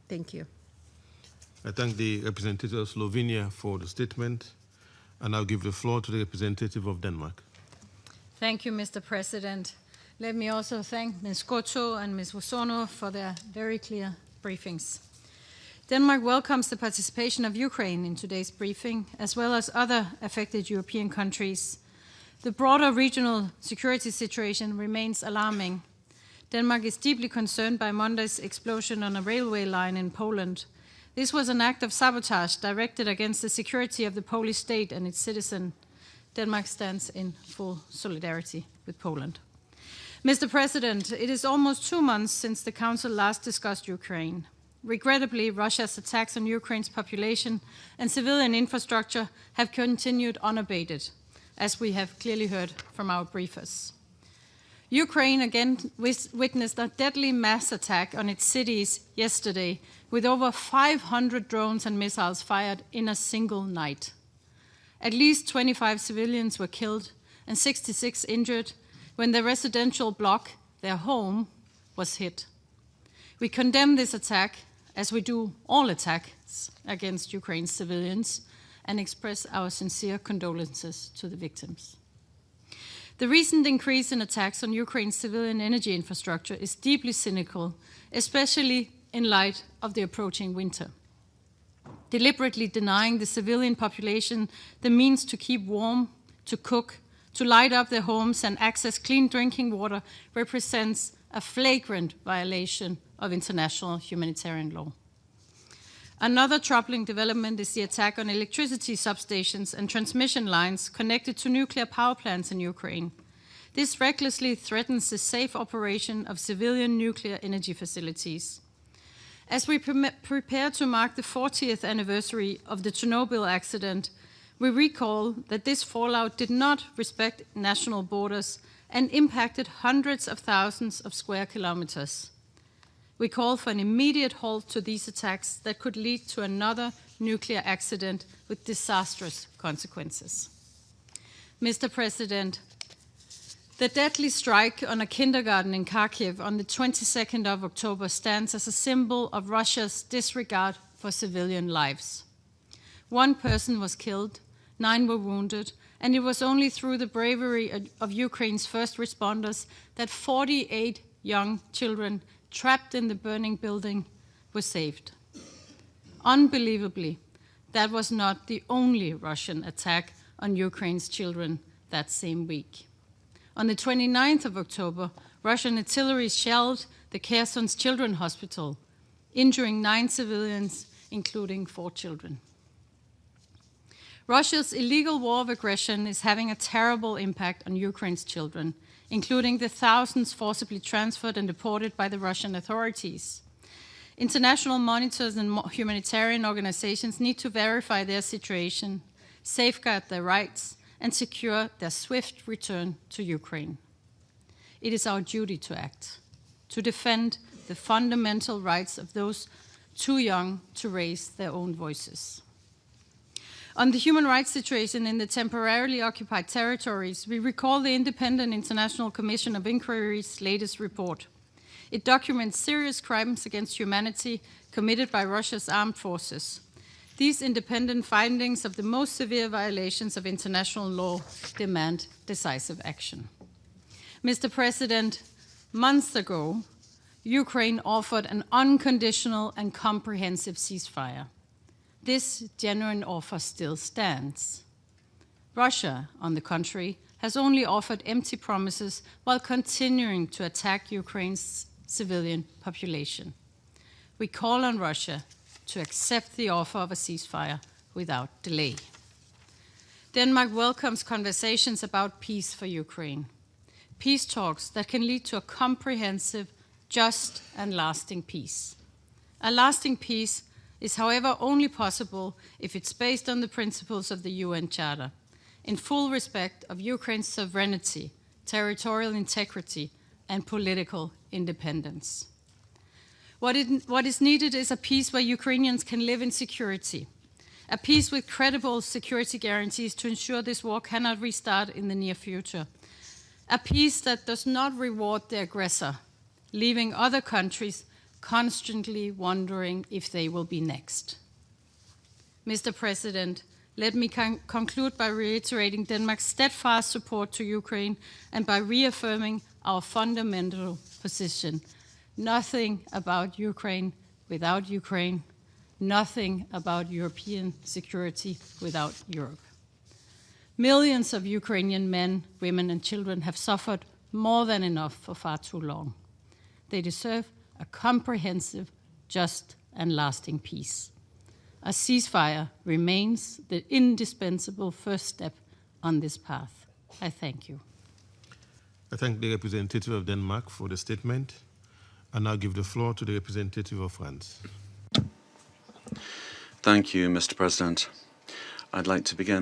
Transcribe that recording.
Thank you. I thank the representative of Slovenia for the statement, and I'll give the floor to the representative of Denmark. Thank you, Mr. President. Let me also thank Ms. Goto and Ms. Wosono for their very clear briefings. Denmark welcomes the participation of Ukraine in today's briefing, as well as other affected European countries. The broader regional security situation remains alarming. Denmark is deeply concerned by Monday's explosion on a railway line in Poland. This was an act of sabotage directed against the security of the Polish state and its citizens. Denmark stands in full solidarity with Poland. Mr. President, it is almost 2 months since the Council last discussed Ukraine. Regrettably, Russia's attacks on Ukraine's population and civilian infrastructure have continued unabated, as we have clearly heard from our briefers. Ukraine again witnessed a deadly mass attack on its cities yesterday, with over 500 drones and missiles fired in a single night. At least 25 civilians were killed and 66 injured when the residential block, their home, was hit. We condemn this attack, as we do all attacks against Ukraine's civilians, and express our sincere condolences to the victims. The recent increase in attacks on Ukraine's civilian energy infrastructure is deeply cynical, especially in light of the approaching winter. Deliberately denying the civilian population the means to keep warm, to cook, to light up their homes and access clean drinking water represents a flagrant violation of international humanitarian law. Another troubling development is the attack on electricity substations and transmission lines connected to nuclear power plants in Ukraine. This recklessly threatens the safe operation of civilian nuclear energy facilities. As we prepare to mark the 40th anniversary of the Chernobyl accident, we recall that this fallout did not respect national borders and impacted hundreds of thousands of square kilometers. We call for an immediate halt to these attacks that could lead to another nuclear accident with disastrous consequences. Mr. President, the deadly strike on a kindergarten in Kharkiv on the 22nd of October stands as a symbol of Russia's disregard for civilian lives. 1 person was killed, 9 were wounded, and it was only through the bravery of Ukraine's first responders that 48 young children trapped in the burning building were saved. Unbelievably, that was not the only Russian attack on Ukraine's children that same week. On the 29th of October, Russian artillery shelled the Kherson's Children's Hospital, injuring 9 civilians, including 4 children. Russia's illegal war of aggression is having a terrible impact on Ukraine's children, including the thousands forcibly transferred and deported by the Russian authorities. International monitors and humanitarian organizations need to verify their situation, safeguard their rights, and secure their swift return to Ukraine. It is our duty to act, to defend the fundamental rights of those too young to raise their own voices. On the human rights situation in the temporarily occupied territories, we recall the Independent International Commission of Inquiry's latest report. It documents serious crimes against humanity committed by Russia's armed forces. These independent findings of the most severe violations of international law demand decisive action. Mr. President, months ago, Ukraine offered an unconditional and comprehensive ceasefire. This genuine offer still stands. Russia, on the contrary, has only offered empty promises while continuing to attack Ukraine's civilian population. We call on Russia to accept the offer of a ceasefire without delay. Denmark welcomes conversations about peace for Ukraine, peace talks that can lead to a comprehensive, just, and lasting peace. A lasting peace is, however, only possible if it's based on the principles of the UN Charter, in full respect of Ukraine's sovereignty, territorial integrity, and political independence. What is needed is a peace where Ukrainians can live in security, a peace with credible security guarantees to ensure this war cannot restart in the near future, a peace that does not reward the aggressor, leaving other countries constantly wondering if they will be next. Mr. President, let me conclude by reiterating Denmark's steadfast support to Ukraine and by reaffirming our fundamental position. Nothing about Ukraine without Ukraine. Nothing about European security without Europe. Millions of Ukrainian men, women, and children have suffered more than enough for far too long. They deserve a comprehensive, just, and lasting peace. A ceasefire remains the indispensable first step on this path. I thank you. I thank the representative of Denmark for the statement. I now give the floor to the representative of France. Thank you, Mr. President. I'd like to begin